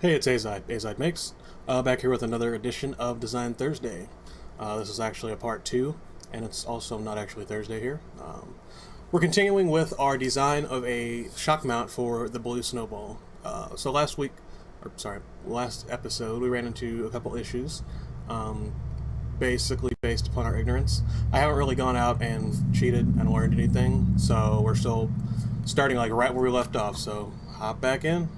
Hey, it's AzideMakes, back here with another edition of Design Thursday. This is actually a part 2, and it's also not actually Thursday here. We're continuing with our design of a shock mount for the blue Snowball. So last episode, we ran into a couple issues, basically based upon our ignorance. I haven't really gone out and cheated and learned anything, so we're still starting like right where we left off, so hop back in.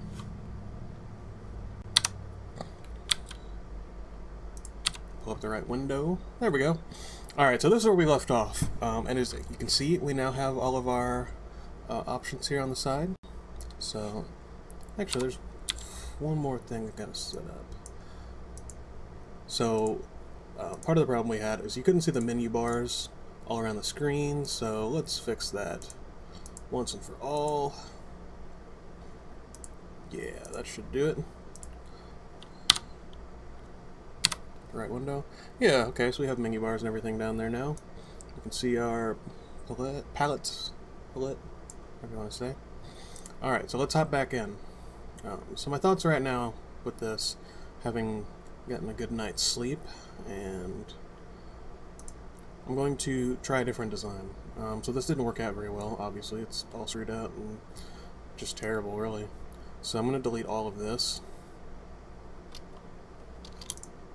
Pull up the right window. There we go. Alright, so this is where we left off. And as you can see, we now have all of our options here on the side. So, actually, there's one more thing I've got to set up. So, part of the problem we had is you couldn't see the menu bars all around the screen, so let's fix that once and for all. Yeah, that should do it. Right window. Yeah, okay, so we have menu bars and everything down there now. You can see our palette, whatever you want to say. Alright, so let's hop back in. So my thoughts right now with this, having gotten a good night's sleep, and I'm going to try a different design. So this didn't work out very well, obviously. It's all screwed out and just terrible, really. So I'm going to delete all of this.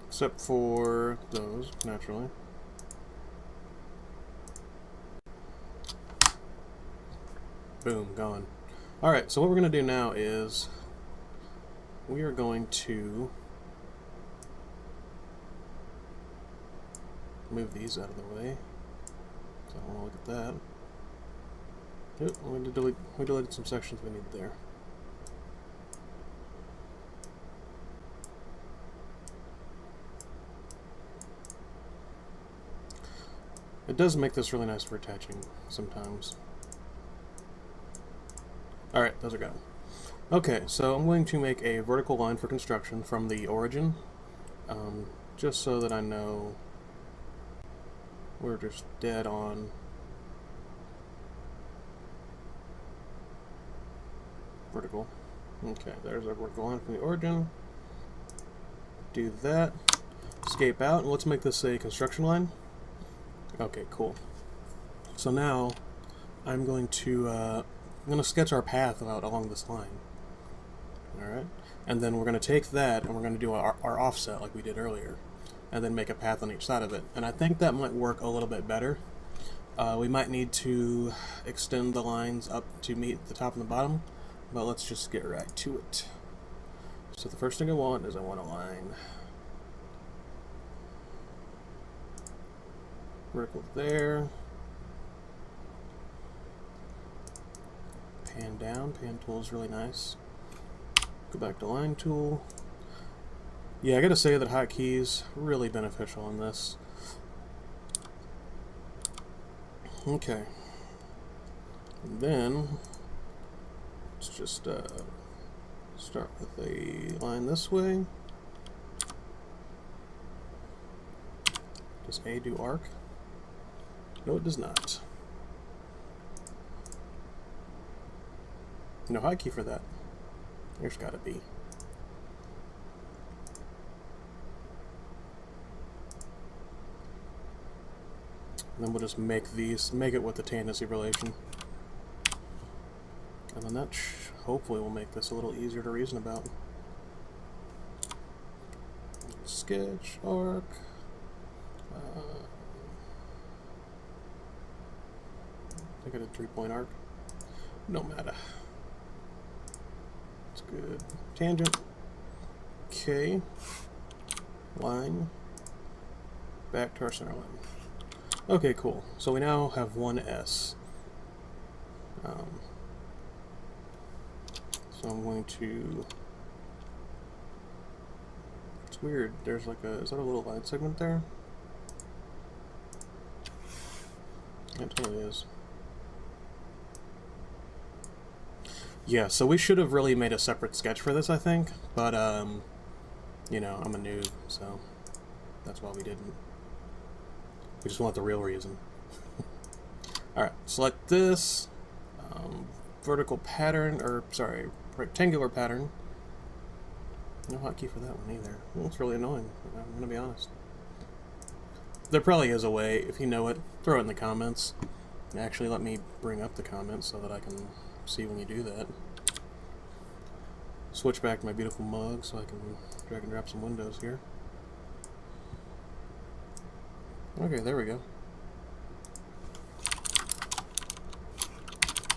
Except for those, naturally. Boom, gone. Alright, so what we're going to do now is we are going to move these out of the way. So I want to look at that. Yep, we deleted some sections we need there. It does make this really nice for attaching sometimes. Alright, those are gone. Okay, so I'm going to make a vertical line for construction from the origin, just so that I know we're just dead on. Vertical. Okay, there's our vertical line from the origin. Do that. Escape out, and let's make this a construction line. Okay, cool. So now I'm going to sketch our path out along this line. Alright? And then we're going to take that and we're going to do our offset like we did earlier. And then make a path on each side of it. And I think that might work a little bit better. We might need to extend the lines up to meet the top and the bottom. But let's just get right to it. So the first thing I want is I want a line. Vertical there. Pan down. Pan tool is really nice. Go back to line tool. Yeah, I gotta say that hotkeys really beneficial in this. Okay. And then let's just start with a line this way. Does A do arc? No, it does not. No hotkey for that. There's gotta be. And then we'll just make it with the tangent relation. And then that hopefully will make this a little easier to reason about. Sketch, arc. I think I did 3-point arc. No matter. It's good. Tangent. Okay. Line. Back to our center line. Okay, cool. So we now have one S. So I'm going to... It's weird. There's like a... Is that a little line segment there? It totally is. Yeah, so we should have really made a separate sketch for this, I think, but, you know, I'm a noob, so that's why we didn't. We just want the real reason. Alright, select this, vertical pattern, or, sorry, rectangular pattern, No hotkey for that one either. Well, it's really annoying, I'm gonna be honest. There probably is a way. If you know it, throw it in the comments. Actually, let me bring up the comments so that I can see when you do that. Switch back to my beautiful mug so I can drag and drop some windows here. Okay, there we go.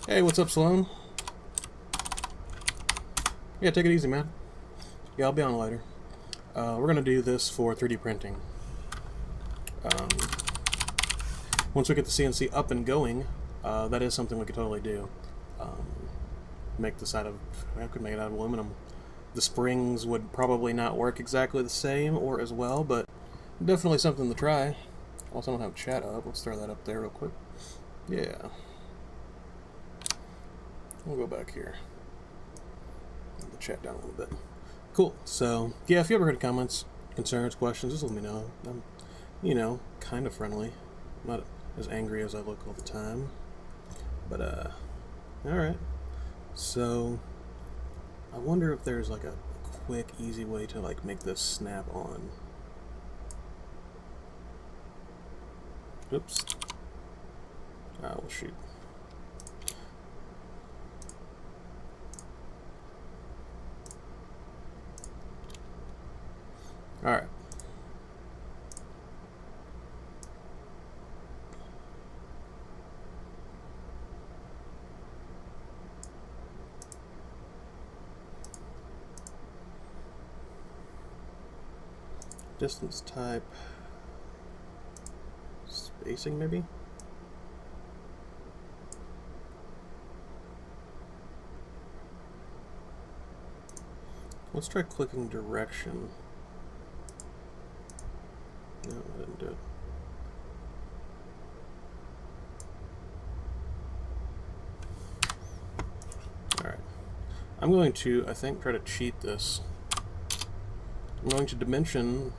Hey, what's up, Sloan? Yeah, take it easy, man. Yeah, I'll be on later. We're going to do this for 3D printing. Once we get the CNC up and going, that is something we could totally do. Make this out of, I could make it out of aluminum. The springs would probably not work exactly the same or as well, but definitely something to try. Also, I don't have chat up. Let's throw that up there real quick. Yeah. We'll go back here. Move the chat down a little bit. Cool. So, yeah, if you ever got comments, concerns, questions, just let me know. I'm, you know, kind of friendly. Not as angry as I look all the time. But, alright. So, I wonder if there's like a quick, easy way to like make this snap on. Oops. Ah, well, shoot. Alright. Distance type. Spacing, maybe? Let's try clicking direction. No, I didn't do it. Alright. I'm going to, I think, try to cheat this. I'm going to dimension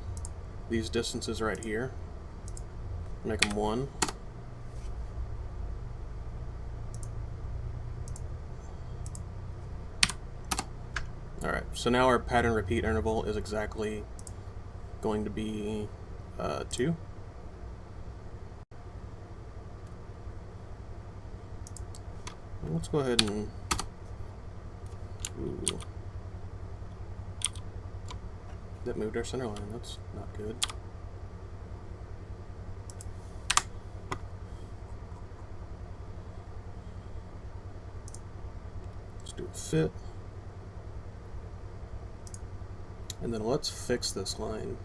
these distances right here. Make them 1. Alright, so now our pattern repeat interval is exactly going to be 2. Let's go ahead and... Ooh. That moved our center line. That's not good. Let's do a fit. And then let's fix this line.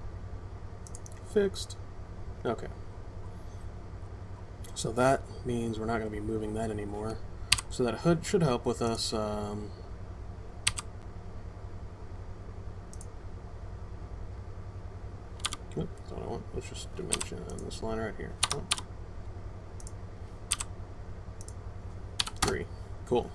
Fixed. Okay. So that means we're not going to be moving that anymore. So that hood should help with us. That's what I want. Let's just dimension this line right here. 3. Cool.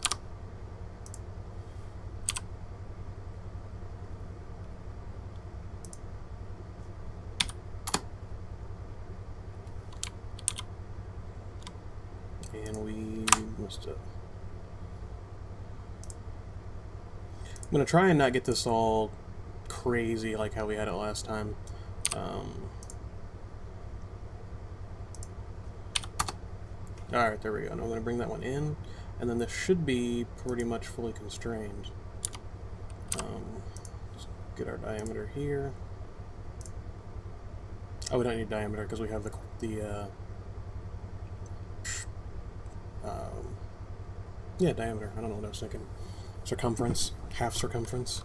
And we messed up. I'm going to try and not get this all crazy like how we had it last time. Alright, there we go. Now I'm going to bring that one in, and then this should be pretty much fully constrained. Just get our diameter here. Oh, we don't need diameter because we have yeah, diameter. I don't know what I was thinking. Circumference, half circumference.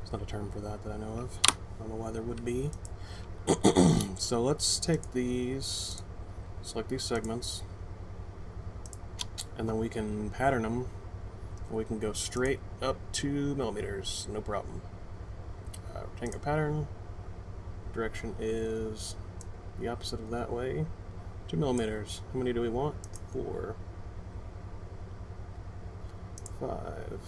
It's not a term for that I know of. I don't know why there would be. So let's take these, select these segments, and then we can pattern them. We can go straight up 2 millimeters, no problem. Rectangle pattern. Direction is the opposite of that way. 2 millimeters. How many do we want? 4. 5.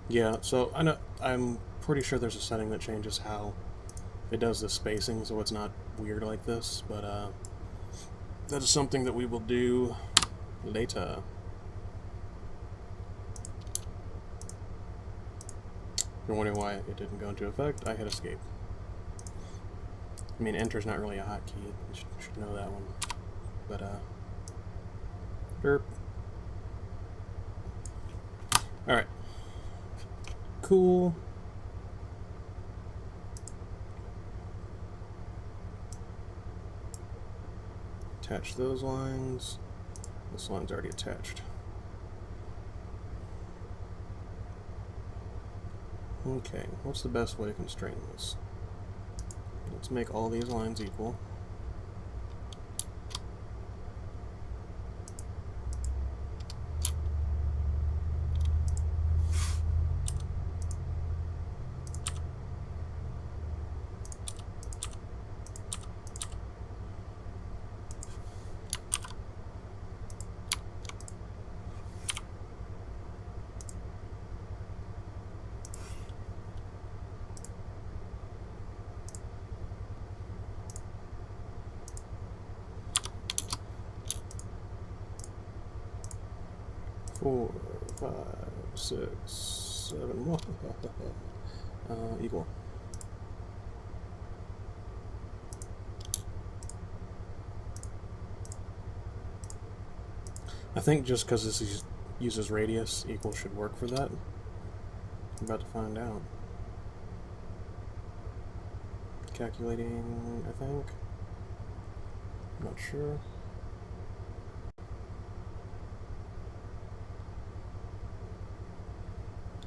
Yeah, so I'm pretty sure there's a setting that changes how it does the spacing, so it's not weird like this, but that is something that we will do later. You're wondering why it didn't go into effect? I hit escape. I mean, enter's not really a hotkey. You should know that one. But, derp. Alright. Cool. Attach those lines. This line's already attached. Okay, what's the best way to constrain this? Let's make all these lines equal. Four, 5, 6, 7, equal. I think just because this uses radius, equal should work for that. I'm about to find out. Calculating, I think. I'm not sure.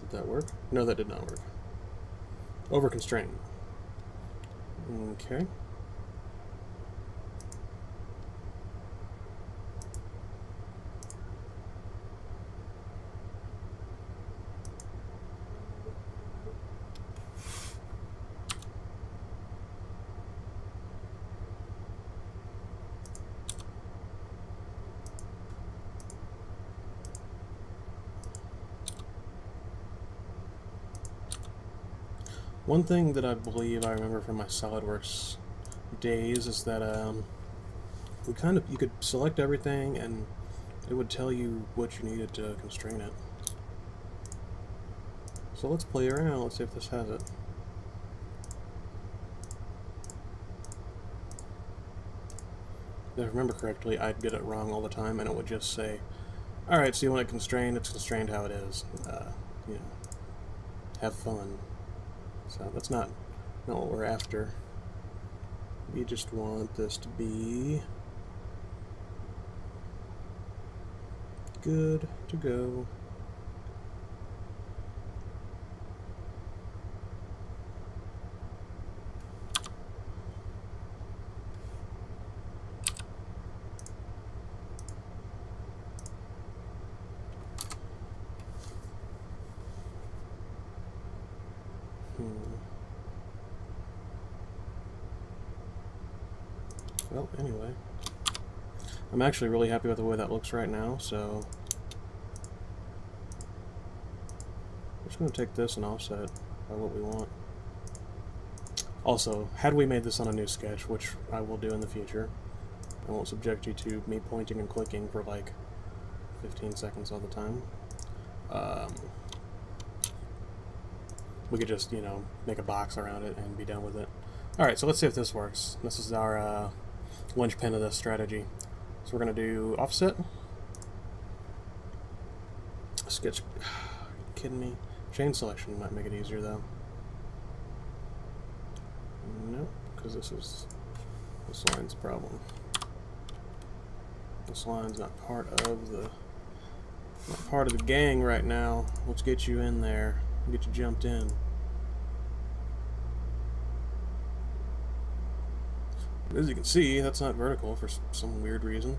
Did that work? No, that did not work. Over constraint. Okay. One thing that I believe I remember from my SolidWorks days is that you could select everything and it would tell you what you needed to constrain it. So let's play around, let's see if this has it. If I remember correctly, I'd get it wrong all the time and it would just say, alright, so you want it constrained, it's constrained how it is. You know, have fun. So that's not what we're after. We just want this to be good to go. Well, anyway, I'm actually really happy with the way that looks right now, so we're just going to take this and offset it by what we want. Also, had we made this on a new sketch, which I will do in the future, I won't subject you to me pointing and clicking for like 15 seconds all the time. We could just, you know, make a box around it and be done with it. Alright, so let's see if this works. This is our linchpin of this strategy. So we're going to do offset. Sketch. Are you kidding me? Chain selection might make it easier though. Nope, because this line's problem. This line's not part of the gang right now. Let's get you in there. Get you jumped in. As you can see, that's not vertical for some weird reason.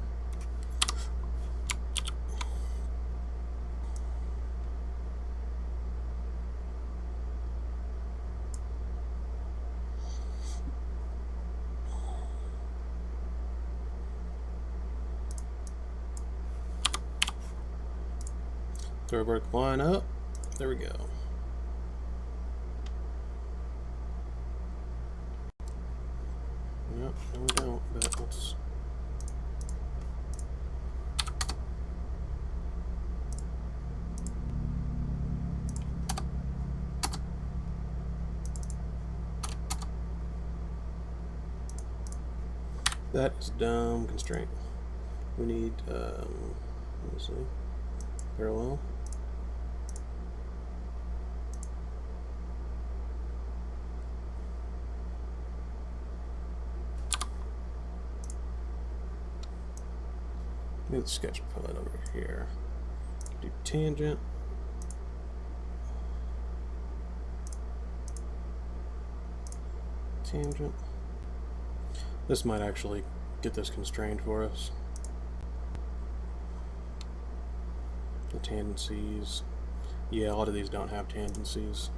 Throw a vertical line up. There we go. Yep, no we don't, but let's That is dumb constraint. We need, let me see, parallel. Move the sketch palette over here. Do tangent. Tangent. This might actually get this constrained for us. The tangencies. Yeah, a lot of these don't have tangencies.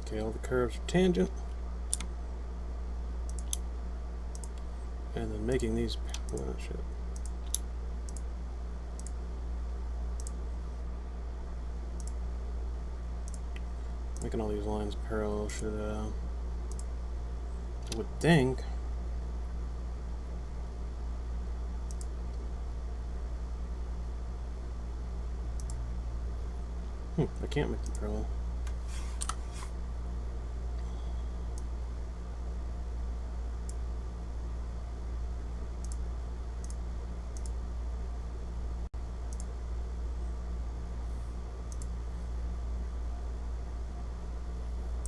Okay, all the curves are tangent. And then making these, oh shit. Making all these lines parallel should, I would think. I can't make them parallel.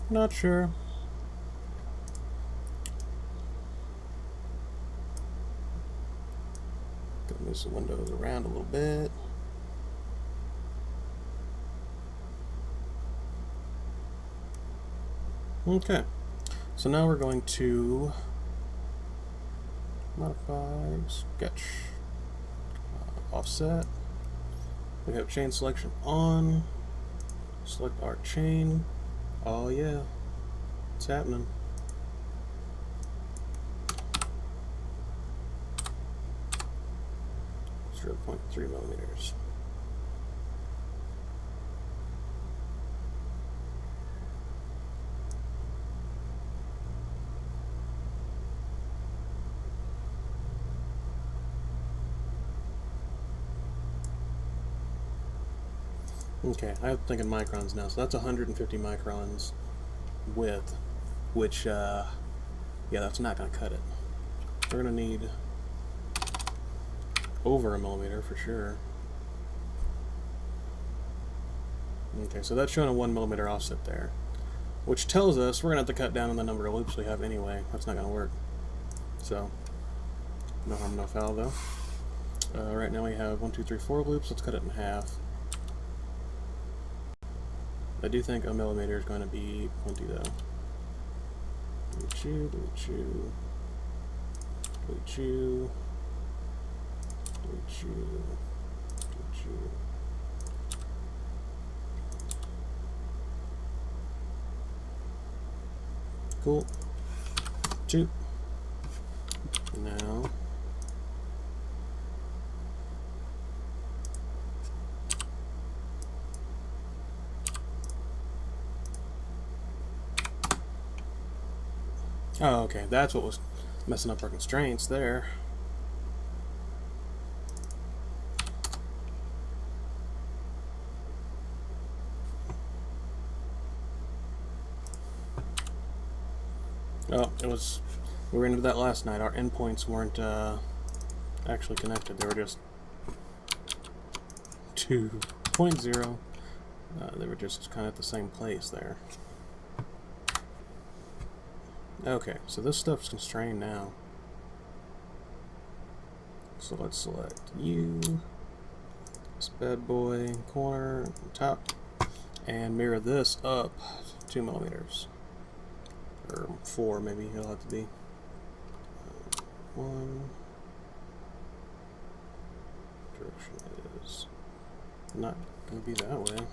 Not sure. Gonna move some windows around a little bit. Okay, so now we're going to modify sketch, offset. We have chain selection on. Select our chain. Oh yeah, it's happening. It's 0.3 millimeters. Okay, I'm thinking microns now, so that's 150 microns width, which, yeah, that's not going to cut it. We're going to need over a millimeter for sure. Okay, so that's showing a 1 millimeter offset there, which tells us we're going to have to cut down on the number of loops we have anyway. That's not going to work. So, no harm, no foul though. Right now we have 1, 2, 3, 4 loops. Let's cut it in half. I do think a millimeter is going to be plenty though. Delete you, delete you, delete you, delete you, delete you. Cool. 2. Now oh, okay, that's what was messing up our constraints there. Oh, it was, we were into that last night. Our endpoints weren't actually connected. They were just 2.0. They were just kind of at the same place there. Okay, so this stuff's constrained now. So let's select you, this bad boy, corner, top, and mirror this up 2 millimeters. Or 4 maybe it'll have to be. 1. Direction is not going to be that way.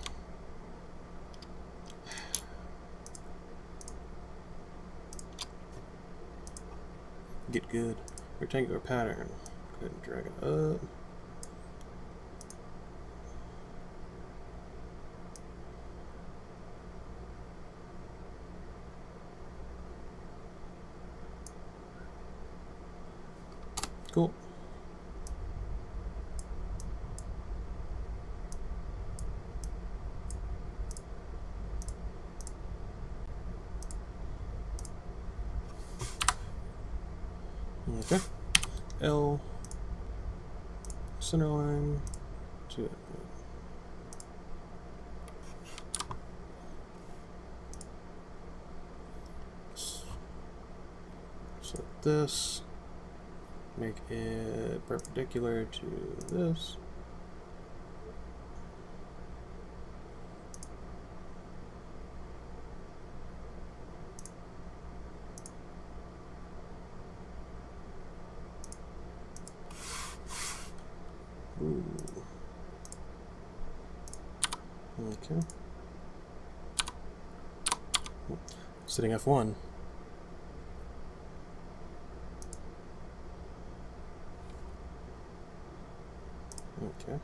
Get good. Rectangular pattern. Go ahead and drag it up. Cool. Okay. L center line to it. So this, make it perpendicular to this. Ooh. Okay. Setting F1. Okay.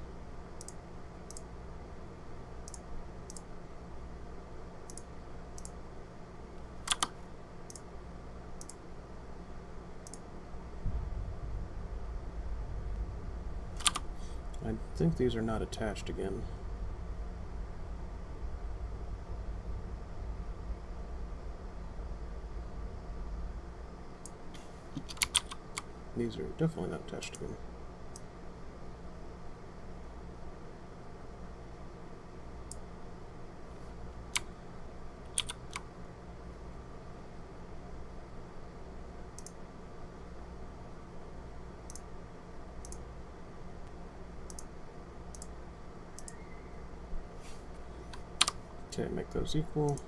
I think these are not attached again. These are definitely not attached again. Okay, make those equal.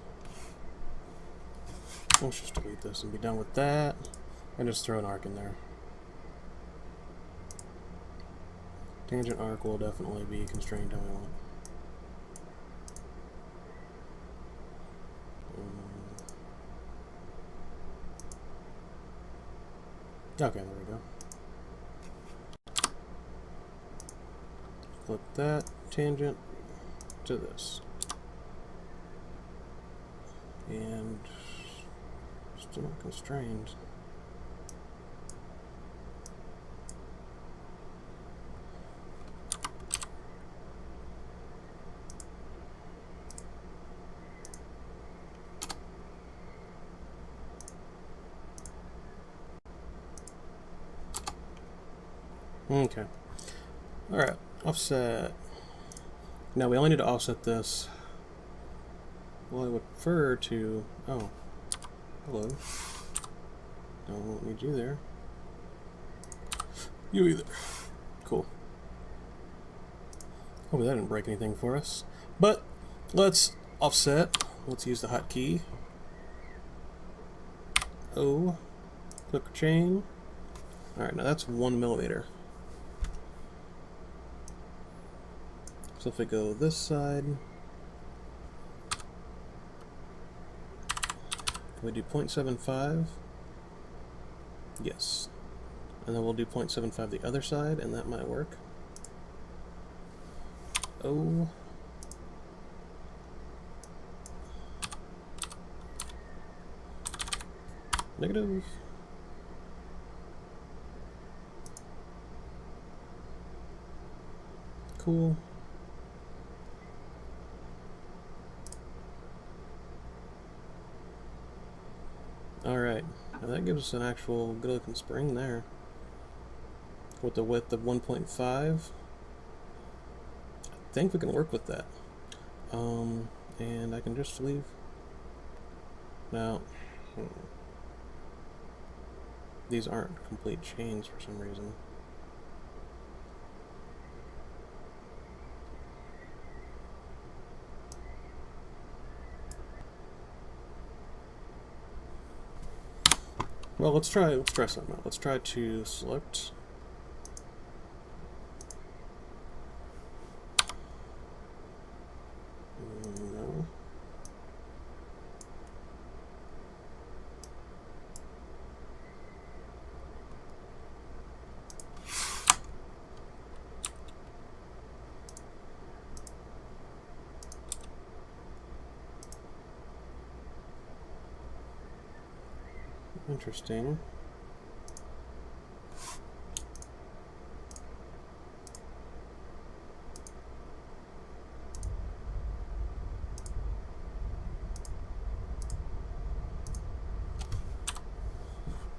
Let's just delete this and be done with that. And just throw an arc in there. Tangent arc will definitely be constrained how we want. Okay, there we go. Flip that tangent to this. And still not constrained. Okay. Alright, offset. Now we only need to offset this. Well, I would prefer to... Oh. Hello. Don't need you there. You either. Cool. Hopefully that didn't break anything for us. But, let's offset. Let's use the hotkey. O. Click chain. Alright, now that's 1 millimeter. So if we go this side, can we do 0.75? Yes. And then we'll do 0.75 the other side, and that might work. Oh. Negative. Cool. Alright, now that gives us an actual good looking spring there. With the width of 1.5. I think we can work with that. And I can just leave. Now, these aren't complete chains for some reason. Well, let's try something out. Let's try to select. No. Interesting.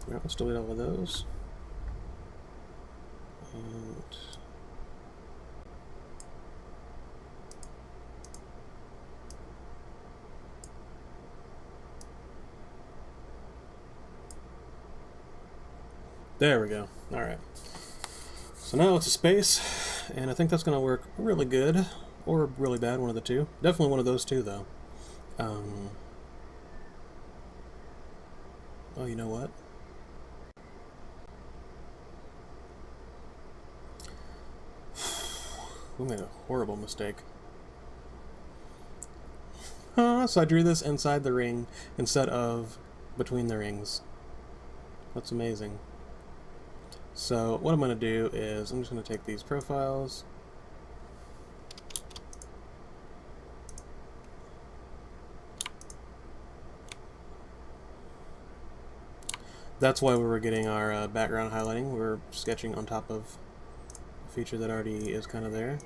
Alright, let's delete all of those. And there we go. Alright. So now it's a space, and I think that's going to work really good, or really bad, one of the two. Definitely one of those two, though. Oh, you know what? We made a horrible mistake. So I drew this inside the ring instead of between the rings. That's amazing. So what I'm going to do is I'm just going to take these profiles. That's why we were getting our background highlighting. We were sketching on top of a feature that already is kind of there.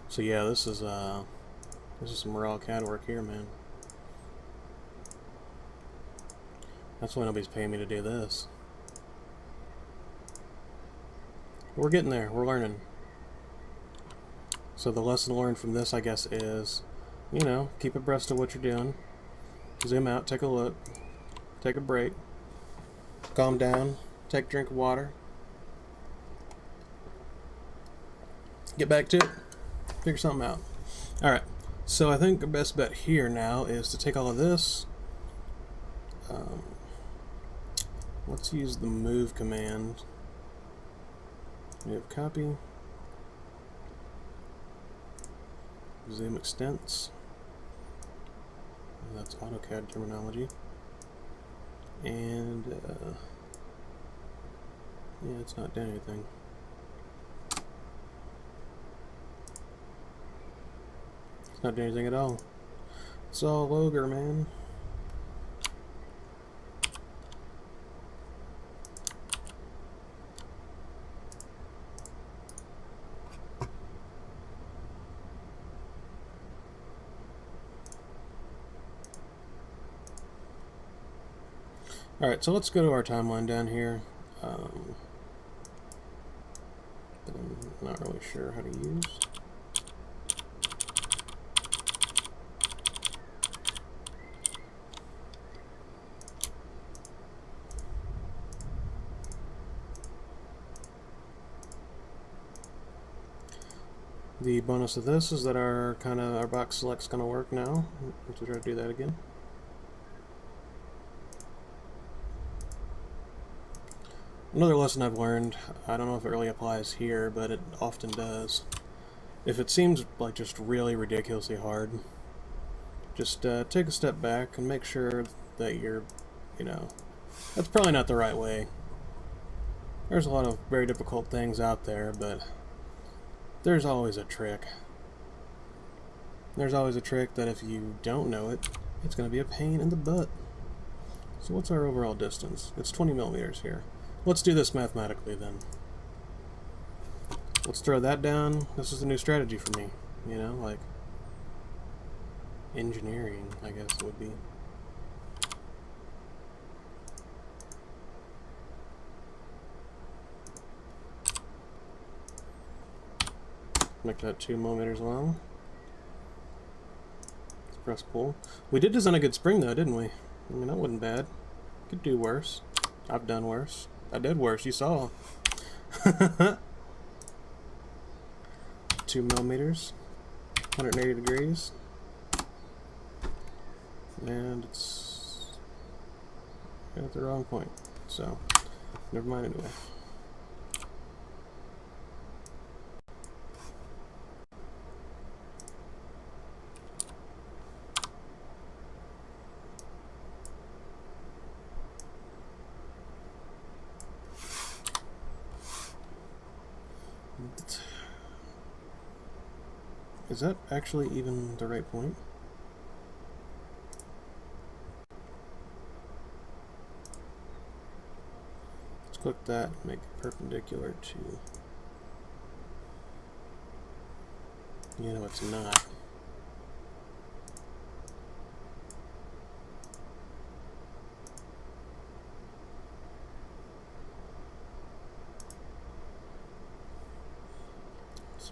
So yeah, this is some raw CAD work here, man. That's why nobody's paying me to do this. But we're getting there. We're learning. So the lesson learned from this, I guess, is, you know, keep abreast of what you're doing. Zoom out, take a look, take a break, calm down, take a drink of water, get back to it, figure something out. Alright, so I think the best bet here now is to take all of this. Let's use the move command. Move copy, zoom extents. That's AutoCAD terminology. And yeah, it's not doing anything. It's not doing anything at all. It's all ogre, man. Alright, so let's go to our timeline down here. That I'm not really sure how to use. The bonus of this is that our box select's gonna work now. Let's try to do that again. Another lesson I've learned, I don't know if it really applies here, but it often does. If it seems like just really ridiculously hard, just take a step back and make sure that you're, you know, that's probably not the right way. There's a lot of very difficult things out there, but there's always a trick. There's always a trick that if you don't know it, it's going to be a pain in the butt. So what's our overall distance? It's 20 millimeters here. Let's do this mathematically then. Let's throw that down. This is a new strategy for me. You know, like engineering, I guess it would be. Make that 2 millimeters long. Let's press pull. We did design a good spring though, didn't we? I mean, that wasn't bad. Could do worse. I've done worse. I did worse, you saw. 2 millimeters, 180 degrees, and it's at the wrong point, so never mind anyway. Is that actually even the right point? Let's click that and make it perpendicular to... You know, it's not.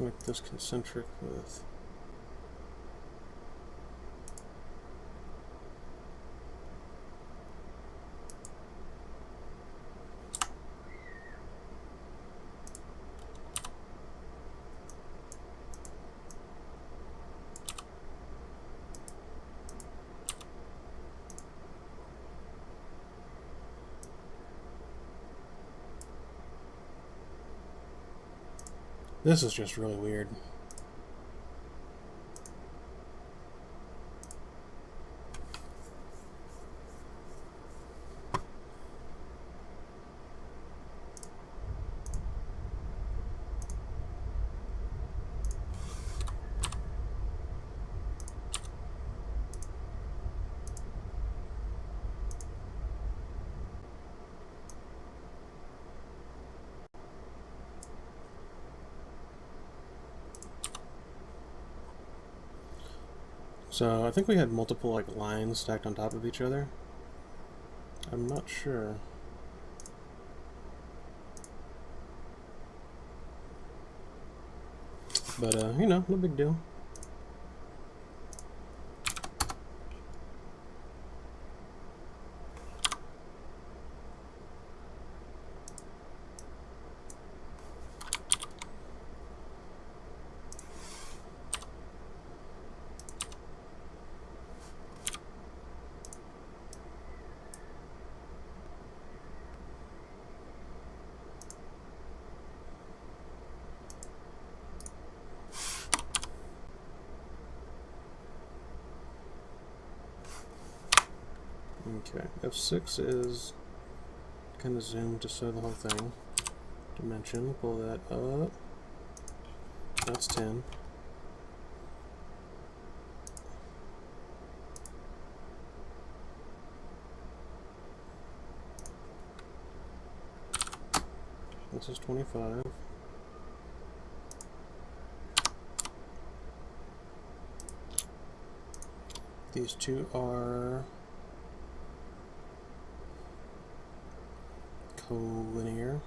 Let's make this concentric with... This is just really weird. So I think we had multiple like lines stacked on top of each other. I'm not sure. But you know, no big deal. Okay, F6 is kind of zoomed to show the whole thing. Dimension, pull that up. That's 10. This is 25. These two are collinear.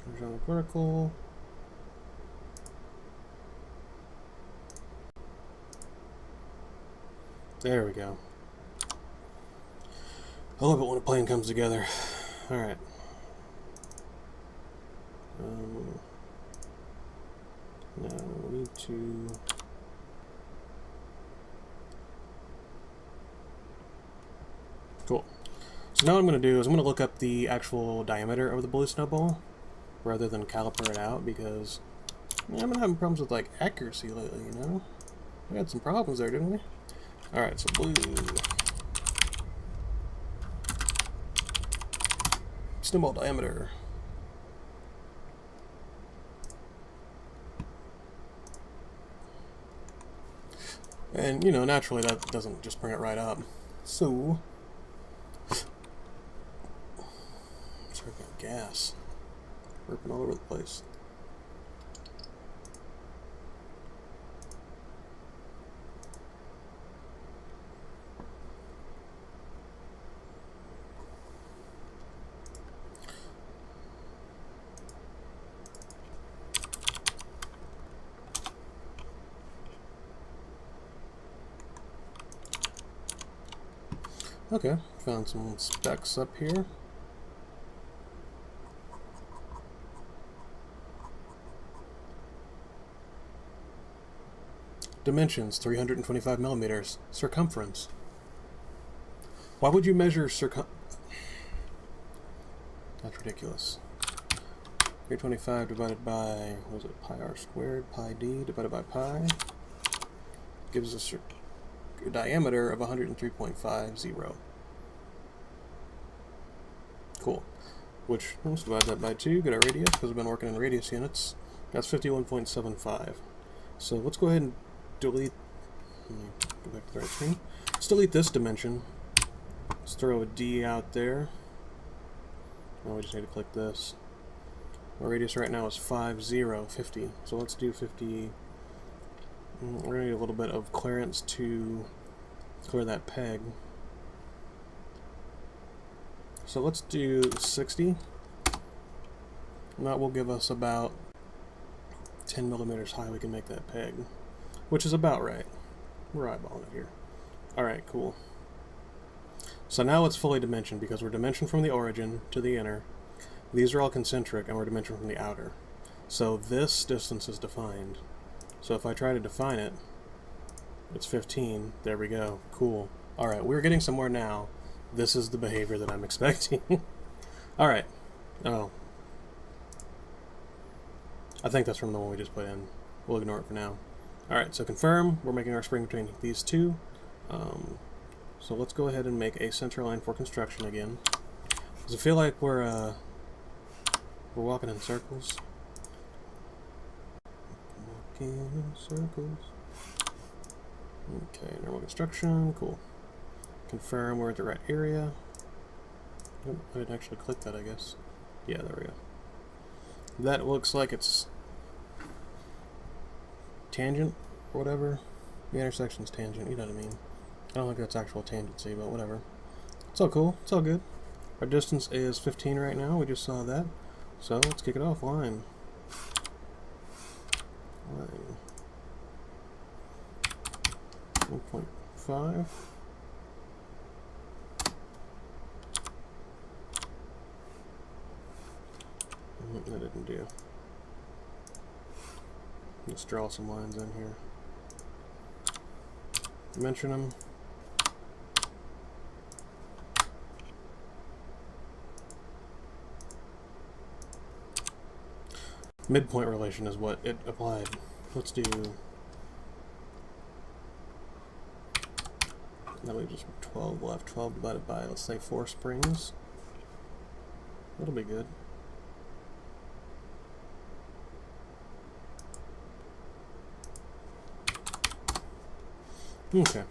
Horizontal, vertical. There we go. I love it when a plane comes together. Alright. Now we need to... Cool. So now what I'm going to do is I'm going to look up the actual diameter of the blue snowball rather than caliper it out, because I've been having problems with like accuracy lately, you know? We had some problems there, didn't we? Alright, so blue snowball diameter. And, you know, naturally that doesn't just bring it right up. So, sorry about gas. Ripping all over the place. Okay, found some specs up here. Dimensions, 325 millimeters. Circumference. Why would you measure That's ridiculous. 325 divided by, what was it, pi r squared, pi d divided by pi, gives us a diameter of 103.50. Cool. Which, let's divide that by 2, get our radius, because we've been working in radius units. That's 51.75. So let's go ahead and delete, Go back to the right screen. Let's delete this dimension. Let's throw a D out there. Now we just need to click this. Our radius right now is 50. So let's do 50. We're going to need a little bit of clearance to clear that peg. So let's do 60. And that will give us about 10 millimeters high. We can make that peg, which is about right. We're eyeballing it here. Alright, cool. So now it's fully dimensioned because we're dimensioned from the origin to the inner. These are all concentric and we're dimensioned from the outer. So this distance is defined. So if I try to define it, it's 15. There we go. Cool. Alright, we're getting somewhere now. This is the behavior that I'm expecting. Alright. Oh. I think that's from the one we just put in. We'll ignore it for now. Alright, so confirm. We're making our spring between these two. So let's go ahead and make a center line for construction again. Does it feel like we're walking in circles? Walking in circles. Okay, normal construction. Cool. Confirm we're at the right area. Oh, I didn't actually click that, I guess. Yeah, there we go. That looks like it's tangent or whatever. The intersection's tangent, you know what I mean. I don't think that's actual tangency, but whatever. It's all cool. It's all good. Our distance is 15 right now. We just saw that. So let's kick it off. Line. 1.5. That didn't do. Let's draw some lines in here. Dimension them. Midpoint relation is what it applied. Let's do. Now we just 12 left. 12 divided by, let's say, 4 springs. That'll be good. Okay.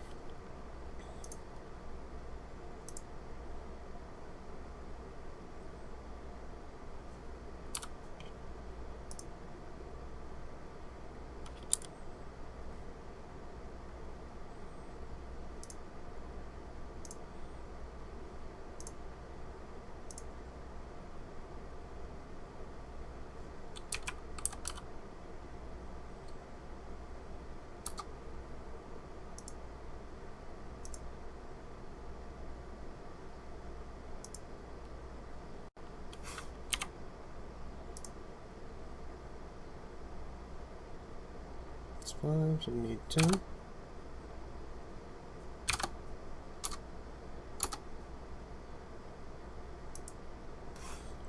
It's 5, so we need 10.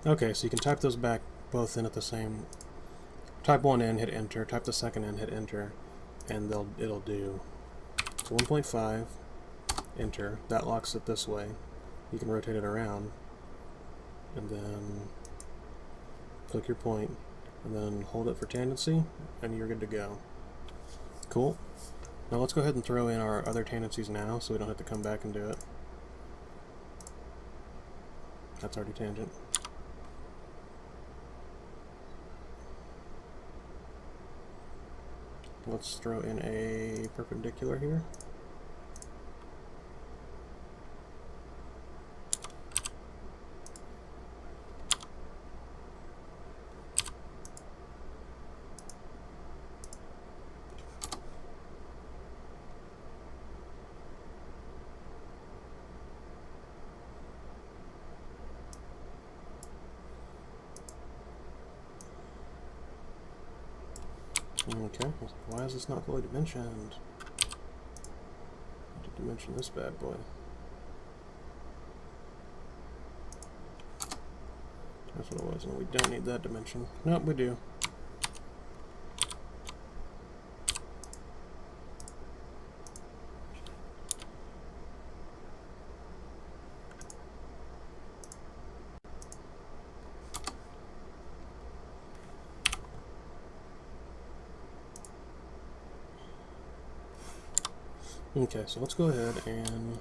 Okay, so you can type those back both in at the same. Type one in, hit enter. Type the second in, hit enter, and it'll do. So 1.5, enter. That locks it this way. You can rotate it around, and then click your point, and then hold it for tangency, and you're good to go. Cool. Now let's go ahead and throw in our other tangencies now, so we don't have to come back and do it. That's already tangent. Let's throw in a perpendicular here. Okay, why is this not fully dimensioned? I need to dimension this bad boy. That's what it was, and we don't need that dimension. Nope, we do. Okay, so let's go ahead and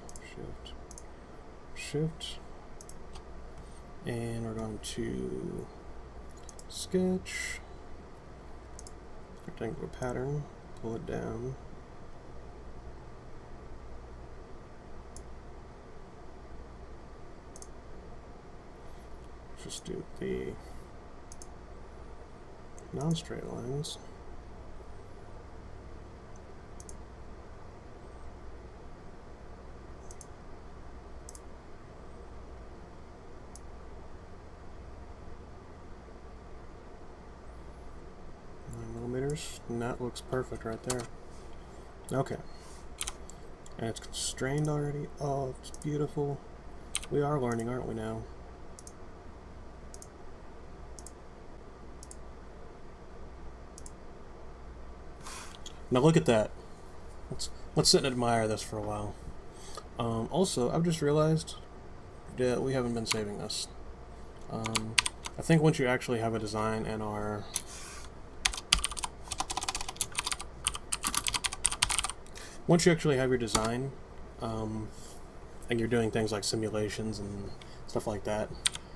shift, and we're going to sketch, rectangular pattern, pull it down. Just do the non-straight lines. And that looks perfect right there. Okay. And it's constrained already. Oh, it's beautiful. We are learning, aren't we now? Now look at that. Let's sit and admire this for a while. Also, I've just realized that we haven't been saving this. I think once you actually have a design and are once you actually have your design, and you're doing things like simulations and stuff like that,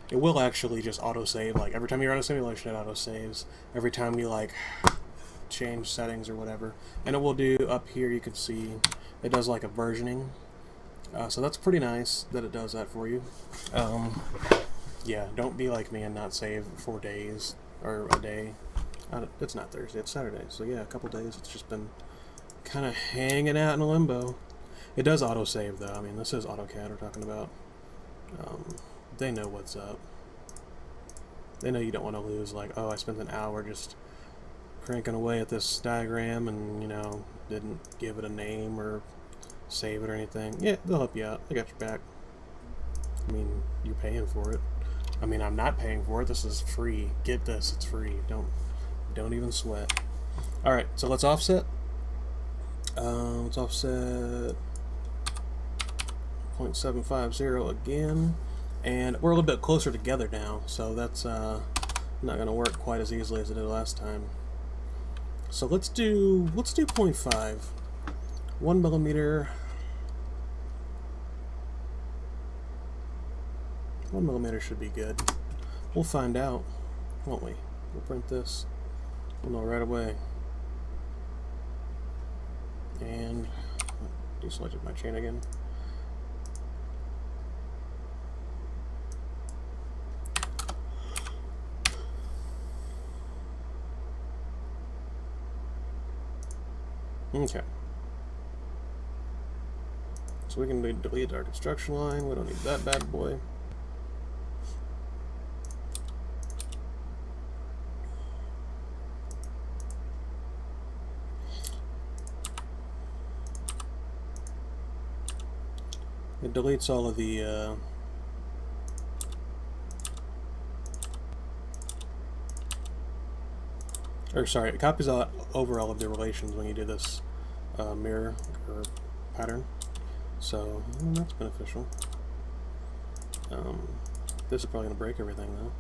it will actually just auto-save. Like, every time you run a simulation, it auto-saves. Every time you, like, change settings or whatever. And it will do, up here, you can see, it does, like, a versioning. So that's pretty nice that it does that for you. Yeah, don't be like me and not save 4 days, or a day. It's not Thursday, it's Saturday. So, yeah, a couple days, it's just been kind of hanging out in limbo. It does autosave though. I mean, this is AutoCAD we're talking about. They know what's up. They know you don't want to lose, like, oh, I spent an hour just cranking away at this diagram and, you know, didn't give it a name or save it or anything. Yeah, they'll help you out. They got your back. I mean, you're paying for it. I mean, I'm not paying for it. This is free. Get this. It's free. Don't even sweat. All right, so let's offset. Let's offset 0.750 again, and we're a little bit closer together now, so that's not going to work quite as easily as it did last time. So let's do 0.5, 1 millimeter. 1 millimeter should be good. We'll find out, won't we? We'll print this. We'll know right away. And deselected my chain again. Okay. So we can delete our construction line. We don't need that bad boy. It deletes all of the it copies out over all of the relations when you do this mirror or pattern. So that's beneficial. This is probably going to break everything though.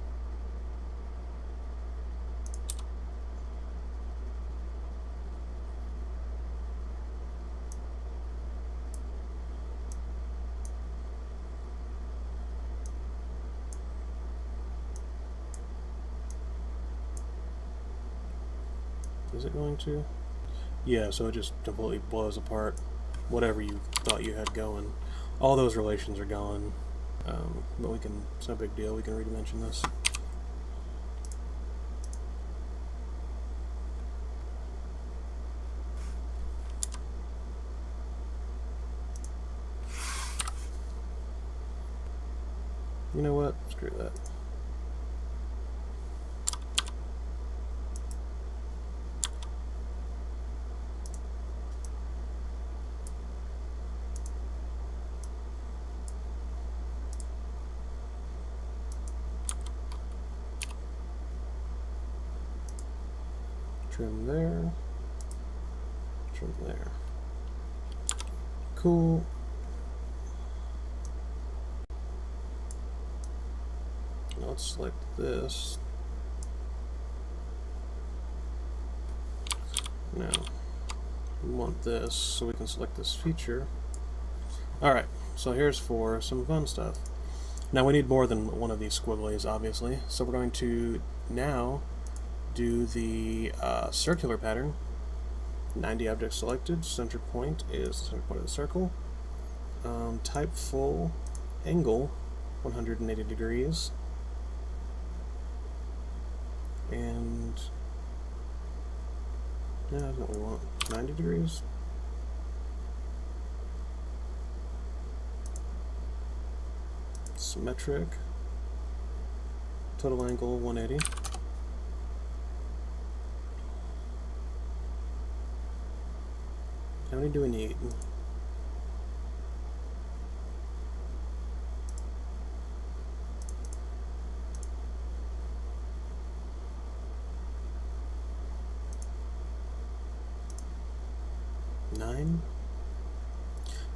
Is it going to? Yeah, so it just completely blows apart whatever you thought you had going. All those relations are gone, but we can, it's no big deal, we can redimension this. You know what? Screw that. Trim there, trim there. Cool. Now let's select this. Now, We want this, so we can select this feature. Alright, so here's for some fun stuff. Now we need more than one of these squigglies, obviously, so we're going to now do the circular pattern. 90 objects selected, center point is the center point of the circle. Type full, angle 180 degrees, and yeah, that's what we want. 90 degrees. Symmetric. Total angle 180. How many do we need? Nine?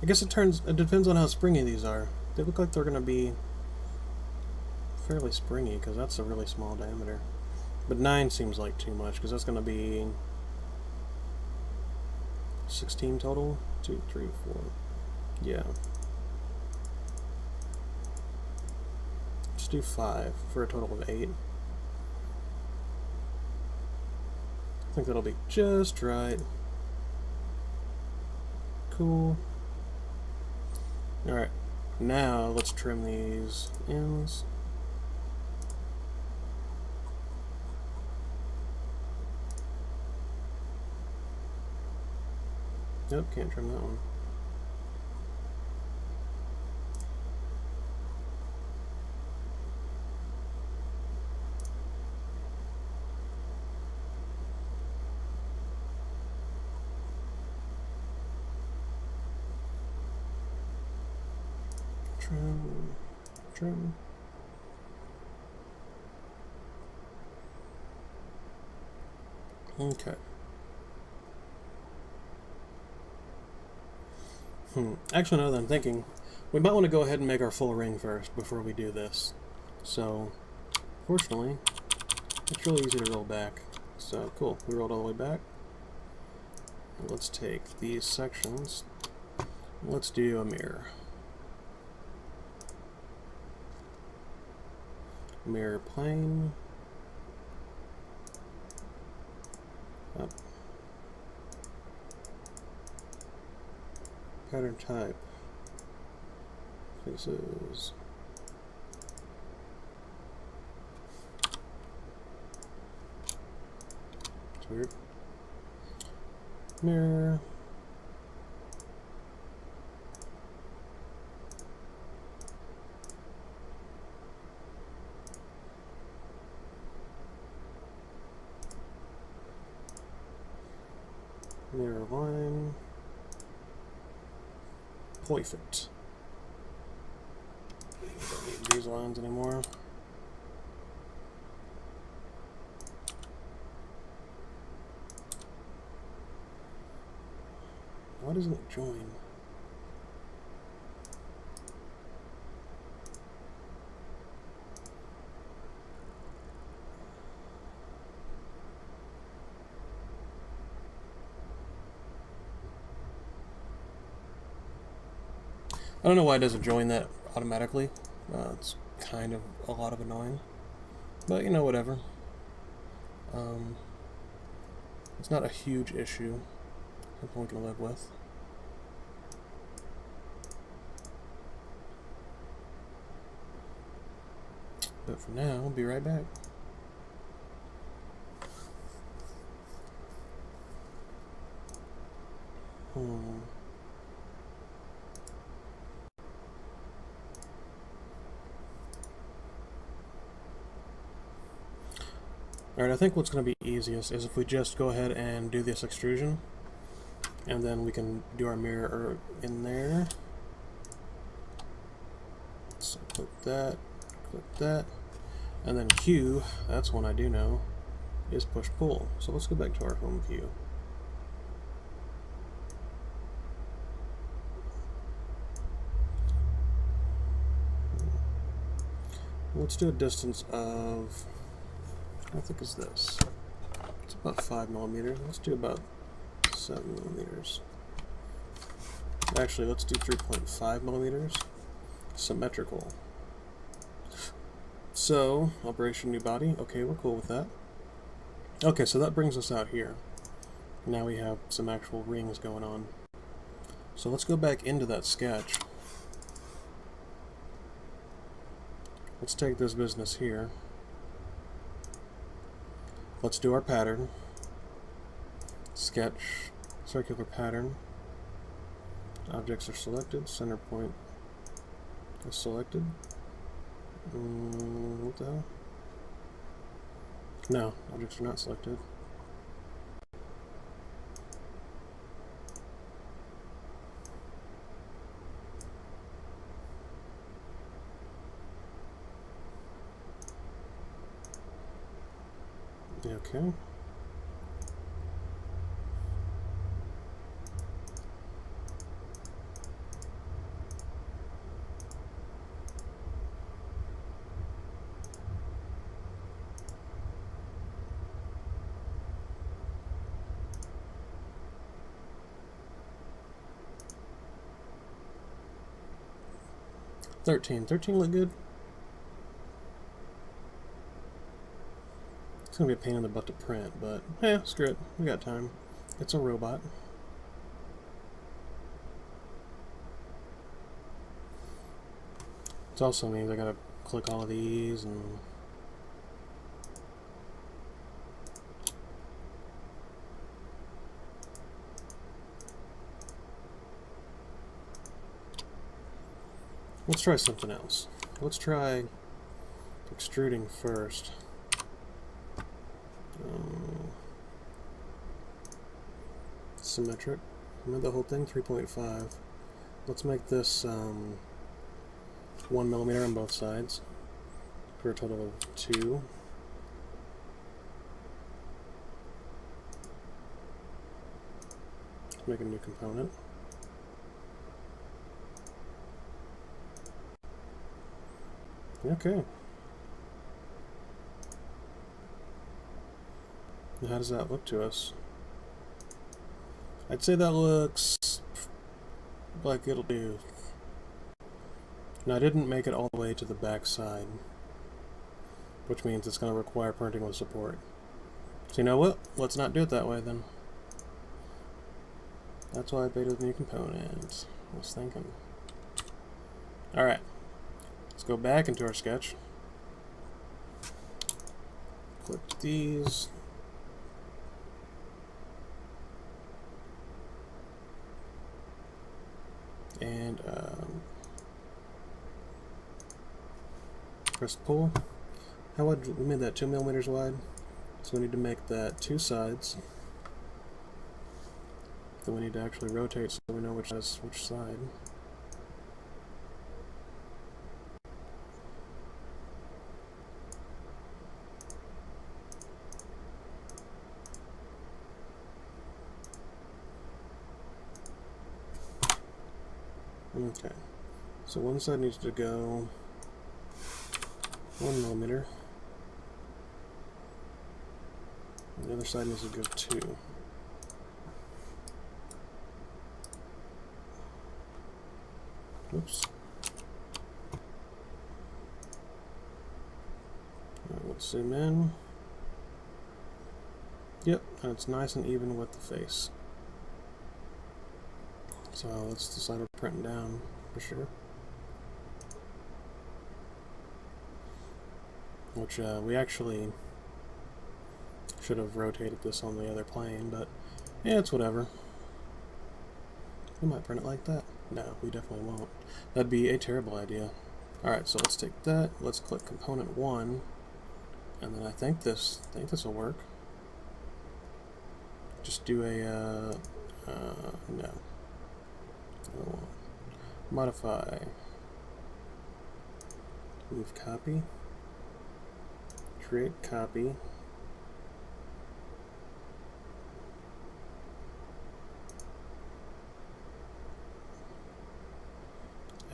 I guess it depends on how springy these are. They look like they're going to be fairly springy because that's a really small diameter. But 9 seems like too much because that's going to be 16 total? 2, 3, 4. Yeah. Let's do 5 for a total of 8. I think that'll be just right. Cool. Alright, now let's trim these ends. Nope, can't trim that one. Trim. Okay. Actually, now that I'm thinking, we might want to go ahead and make our full ring first before we do this. So, fortunately, it's really easy to roll back. So, cool. We rolled all the way back. Let's take these sections. Let's do a mirror. Mirror plane. Up. Pattern type. Faces. It's weird. Mirror. Mirror line. Perfect. Don't need these lines anymore. Why doesn't it join? I don't know why it doesn't join that automatically. It's kind of a lot of annoying. But, you know, whatever. It's not a huge issue. Something we can live with. But for now, we'll be right back. Alright, I think what's going to be easiest is if we just go ahead and do this extrusion, and then we can do our mirror in there. So click that, and then Q, that's one I do know, is push-pull. So let's go back to our home view. Let's do a distance of, I think is this. It's about 5 millimeters. Let's do about 6. 7 millimeters. Actually, let's do 3.5 millimeters. Symmetrical. So, operation new body. Okay, we're cool with that. Okay, so that brings us out here. Now we have some actual rings going on. So let's go back into that sketch. Let's take this business here. Let's do our pattern. Sketch, circular pattern. Objects are selected, center point is selected. What the hell? No, objects are not selected. Okay. Thirteen look good. It's gonna be a pain in the butt to print, but screw it. We got time. It's a robot. It also means I gotta click all of these and let's try something else. Let's try extruding first. Symmetric. I made the whole thing 3.5. Let's make this 1 millimeter on both sides for a total of 2. Make a new component. Okay. Now how does that look to us? I'd say that looks like it'll do. Now I didn't make it all the way to the back side, which means it's going to require printing with support. So you know what? Let's not do it that way then. That's why I made a new component. I was thinking. Alright. Let's go back into our sketch. Click these. And press pull. How wide? We made that 2 millimeters wide, so we need to make that 2 sides. Then we need to actually rotate so we know which is which side. Okay, so one side needs to go 1 millimeter, and the other side needs to go 2. Oops. Alright, let's zoom in. Yep, and it's nice and even with the face. So let's decide we're printing down for sure. Which we actually should have rotated this on the other plane, but yeah, it's whatever. We might print it like that. No, we definitely won't. That'd be a terrible idea. Alright, so let's take that, let's click component 1, and then I think this will work. Just do a no. Modify, move copy, create copy,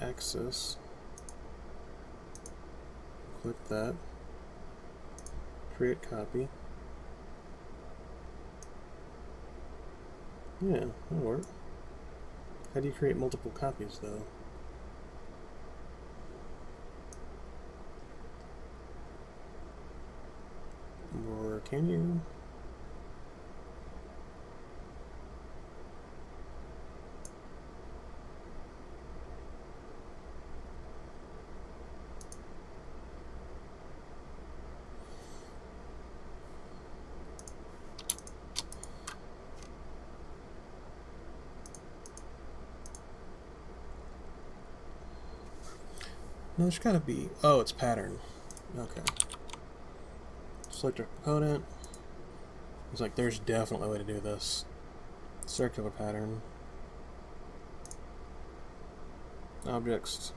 axis, click that, create copy, Yeah, that'll work. How do you create multiple copies, though? Or can you? No, there's gotta be... Oh, it's pattern. Okay. Select a component. It's like, there's definitely a way to do this. Circular pattern. Objects.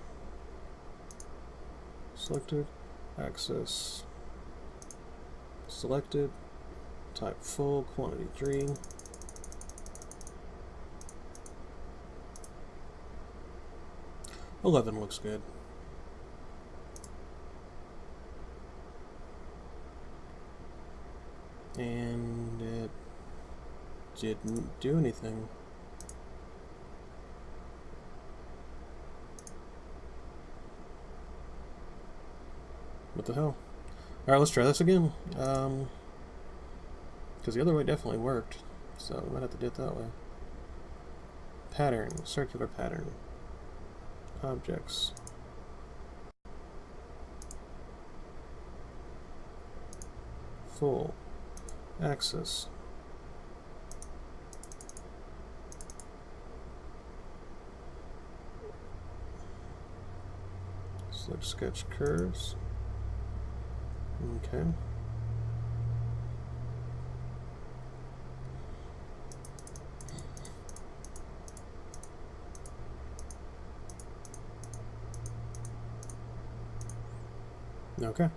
Selected. Axis. Selected. Type full. Quantity 3. $11 looks good. And it didn't do anything. What the hell? Alright, let's try this again. Because the other way definitely worked. So we might have to do it that way. Pattern. Circular pattern. Objects. Full. Axis. Select sketch curves. Okay. Okay.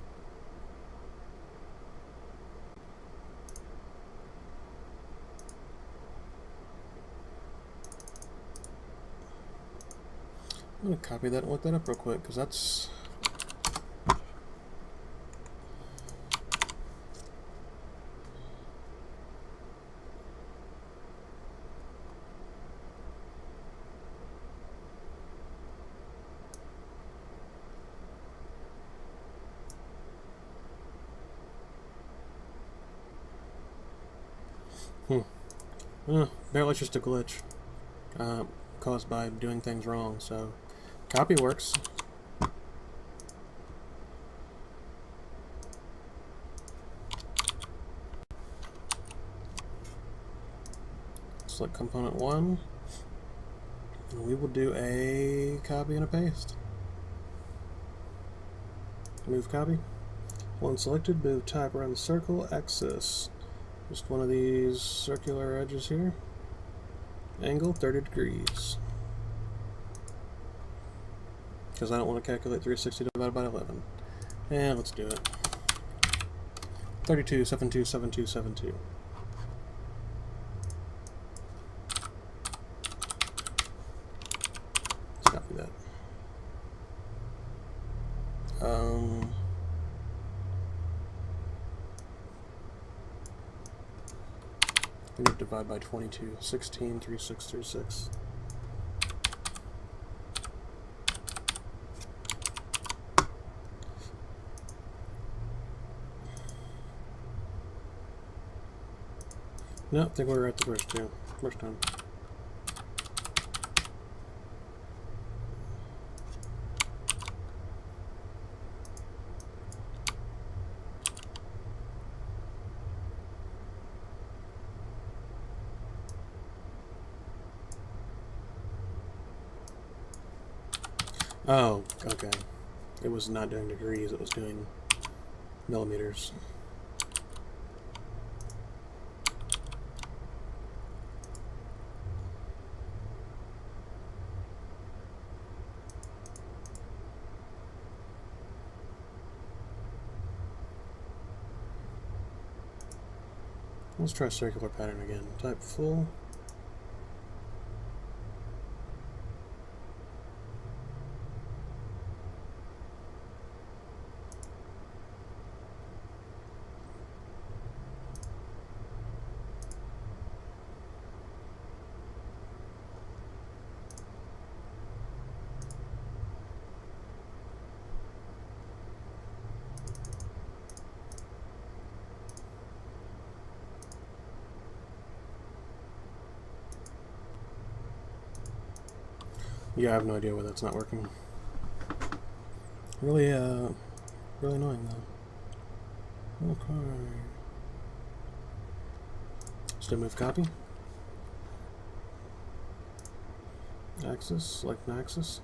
I'm going to copy that and look that up real quick, because that's... Apparently it's just a glitch caused by doing things wrong, so copy works. Select component 1, and we will do a copy and a paste. Move copy. One selected, move type around the circle, axis. Just one of these circular edges here. Angle 30 degrees. Because I don't want to calculate 360 divided by 11. And let's do it. 32, 72, 72, 72. Let's copy that. We need to divide by 22. 16, 3, 6, 3, 6. No, I think we were at the first time. Oh, okay. It was not doing degrees, it was doing millimeters. Let's try circular pattern again. Type full. Yeah, I have no idea why that's not working. Really, really annoying though. Okay. Still move copy. Axis, select an axis.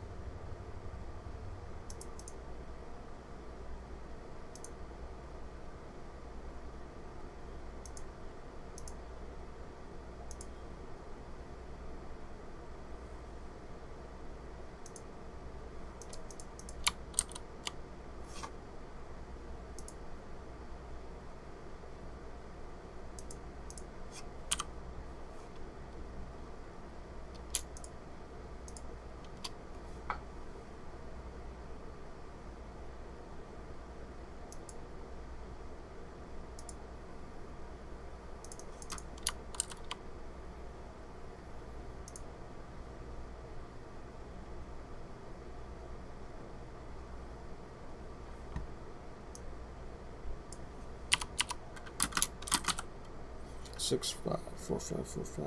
Six, 5, 4, 5, 4, 5.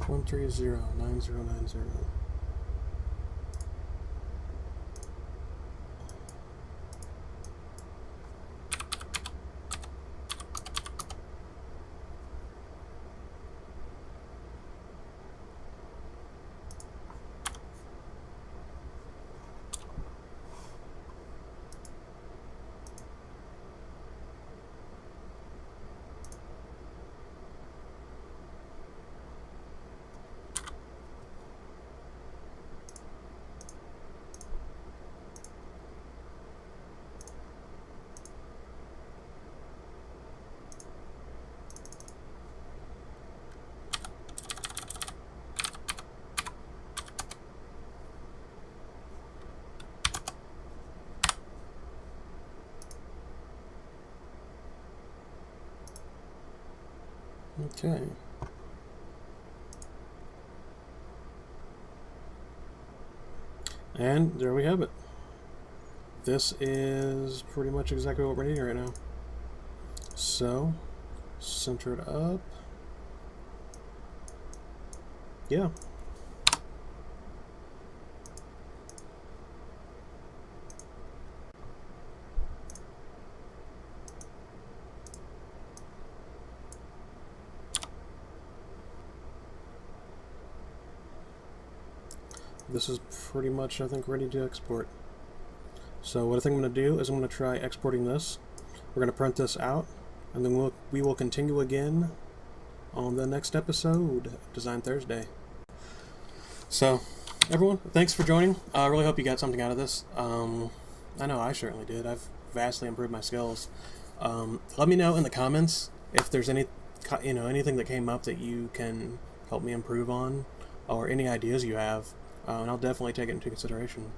One 3 0 9 0 9 0. Okay. And there we have it. This is pretty much exactly what we're needing right now. So, center it up. Yeah. This is pretty much, I think, ready to export. So what I think I'm going to do is I'm going to try exporting this. We're going to print this out, and then we will continue again on the next episode of Design Thursday. So, everyone, thanks for joining. I really hope you got something out of this. I know I certainly did. I've vastly improved my skills. Let me know in the comments if there's anything that came up that you can help me improve on, or any ideas you have. And I'll definitely take it into consideration.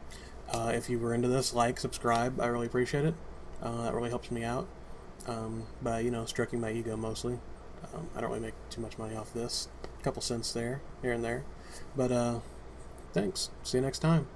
If you were into this, like, subscribe. I really appreciate it. That really helps me out by, stroking my ego mostly. I don't really make too much money off this. A couple cents there, here and there. But thanks. See you next time.